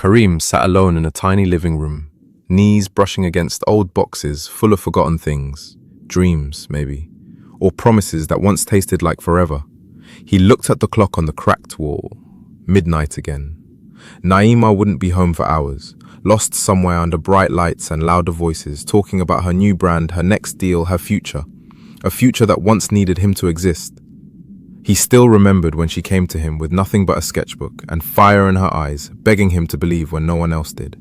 Karim sat alone in a tiny living room, knees brushing against old boxes full of forgotten things, dreams, maybe, or promises that once tasted like forever. He looked at the clock on the cracked wall. Midnight again. Naima wouldn't be home for hours, lost somewhere under bright lights and louder voices, talking about her new brand, her next deal, her future. A future that once needed him to exist. He still remembered when she came to him with nothing but a sketchbook and fire in her eyes, begging him to believe when no one else did.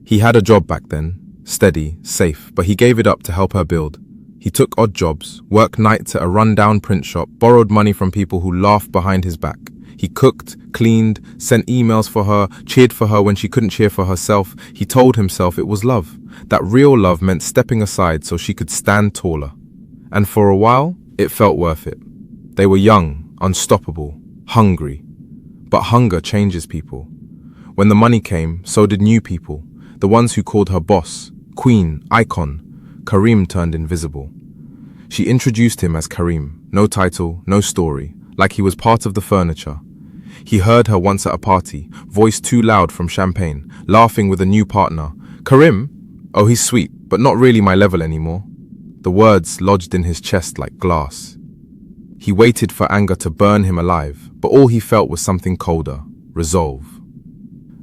He had a job back then, steady, safe, but he gave it up to help her build. He took odd jobs, worked nights at a run-down print shop, borrowed money from people who laughed behind his back. He cooked, cleaned, sent emails for her, cheered for her when she couldn't cheer for herself. He told himself it was love, that real love meant stepping aside so she could stand taller. And for a while, it felt worth it. They were young, unstoppable, hungry. But hunger changes people. When the money came, so did new people. The ones who called her boss, queen, icon. Karim turned invisible. She introduced him as Karim, no title, no story, like he was part of the furniture. He heard her once at a party, voice too loud from champagne, laughing with a new partner. Karim? Oh, he's sweet, but not really my level anymore. The words lodged in his chest like glass. He waited for anger to burn him alive, but all he felt was something colder, resolve.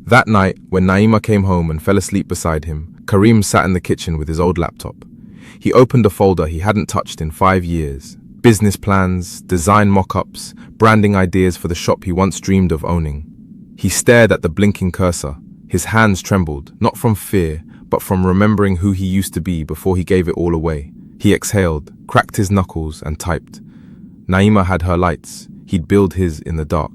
That night, when Naima came home and fell asleep beside him, Karim sat in the kitchen with his old laptop. He opened a folder he hadn't touched in 5 years. Business plans, design mock-ups, branding ideas for the shop he once dreamed of owning. He stared at the blinking cursor. His hands trembled, not from fear, but from remembering who he used to be before he gave it all away. He exhaled, cracked his knuckles, and typed. Naima had her lights. He'd build his in the dark.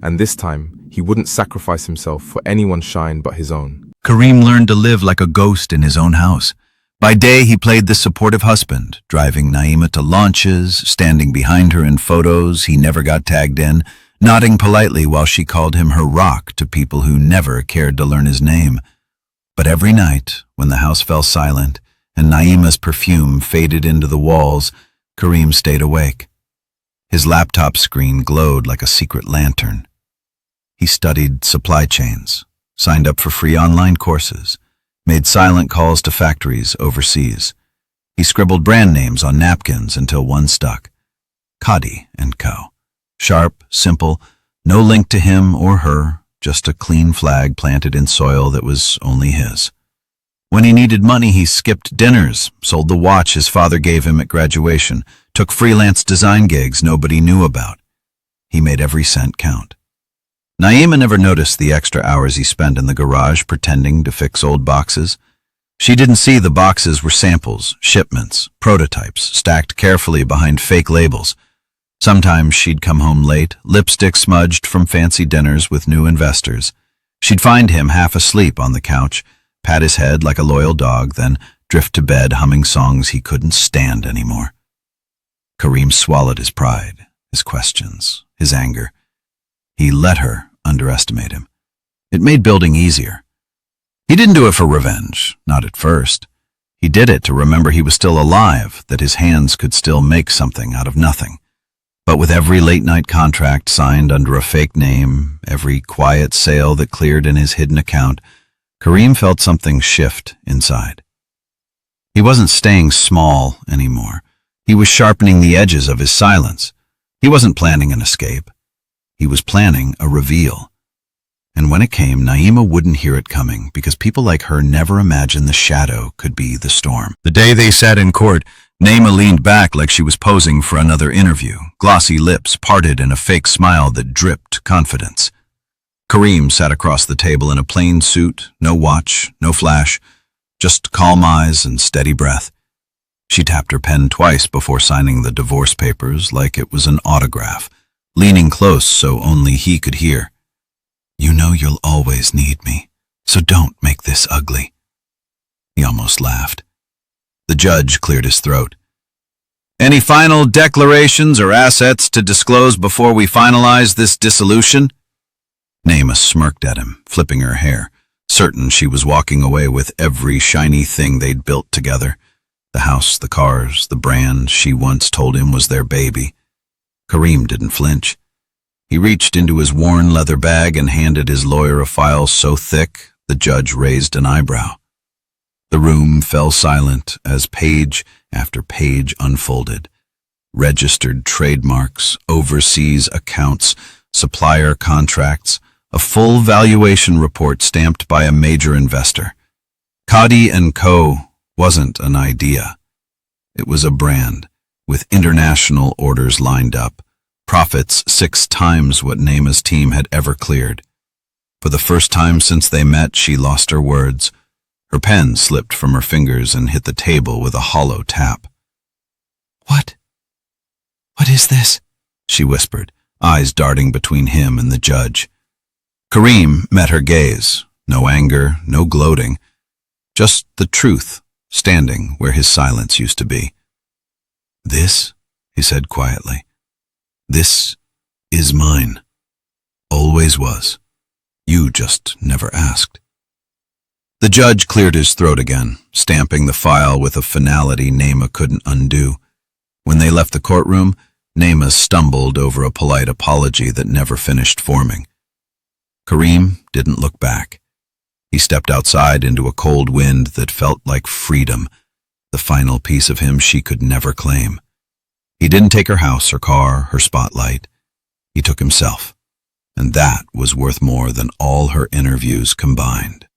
And this time, he wouldn't sacrifice himself for anyone's shine but his own. Karim learned to live like a ghost in his own house. By day, he played the supportive husband, driving Naima to launches, standing behind her in photos he never got tagged in, nodding politely while she called him her rock to people who never cared to learn his name. But every night, when the house fell silent and Naima's perfume faded into the walls, Karim stayed awake. His laptop screen glowed like a secret lantern. He studied supply chains, signed up for free online courses, made silent calls to factories overseas. He scribbled brand names on napkins until one stuck. Kadi & Co. Sharp, simple, no link to him or her, just a clean flag planted in soil that was only his. When he needed money, he skipped dinners, sold the watch his father gave him at graduation, took freelance design gigs nobody knew about. He made every cent count. Naima never noticed the extra hours he spent in the garage pretending to fix old boxes. She didn't see the boxes were samples, shipments, prototypes, stacked carefully behind fake labels. Sometimes she'd come home late, lipstick smudged from fancy dinners with new investors. She'd find him half asleep on the couch, pat his head like a loyal dog, then drift to bed humming songs he couldn't stand anymore. Karim swallowed his pride, his questions, his anger. He let her underestimate him. It made building easier. He didn't do it for revenge, not at first. He did it to remember he was still alive, that his hands could still make something out of nothing. But with every late-night contract signed under a fake name, every quiet sale that cleared in his hidden account, Karim felt something shift inside. He wasn't staying small anymore. He was sharpening the edges of his silence. He wasn't planning an escape. He was planning a reveal. And when it came, Naima wouldn't hear it coming because people like her never imagined the shadow could be the storm. The day they sat in court, Naima leaned back like she was posing for another interview, glossy lips parted in a fake smile that dripped confidence. Karim sat across the table in a plain suit, no watch, no flash, just calm eyes and steady breath. She tapped her pen twice before signing the divorce papers like it was an autograph, leaning close so only he could hear. "You know you'll always need me, so don't make this ugly." He almost laughed. The judge cleared his throat. "Any final declarations or assets to disclose before we finalize this dissolution?" Naima smirked at him, flipping her hair, certain she was walking away with every shiny thing they'd built together. The house, the cars, the brand she once told him was their baby. Karim didn't flinch. He reached into his worn leather bag and handed his lawyer a file so thick the judge raised an eyebrow. The room fell silent as page after page unfolded. Registered trademarks, overseas accounts, supplier contracts, a full valuation report stamped by a major investor. Cody & Co. wasn't an idea. It was a brand, with international orders lined up, profits 6 times what Naima's team had ever cleared. For the first time since they met, she lost her words. Her pen slipped from her fingers and hit the table with a hollow tap. What is this?" she whispered, eyes darting between him and the judge. Karim met her gaze. No anger, no gloating. Just the truth, standing where his silence used to be. "This," he said quietly, "this is mine. Always was. You just never asked." The judge cleared his throat again, stamping the file with a finality Naima couldn't undo. When they left the courtroom, Naima stumbled over a polite apology that never finished forming. Karim didn't look back. He stepped outside into a cold wind that felt like freedom, the final piece of him she could never claim. He didn't take her house, her car, her spotlight. He took himself, and that was worth more than all her interviews combined.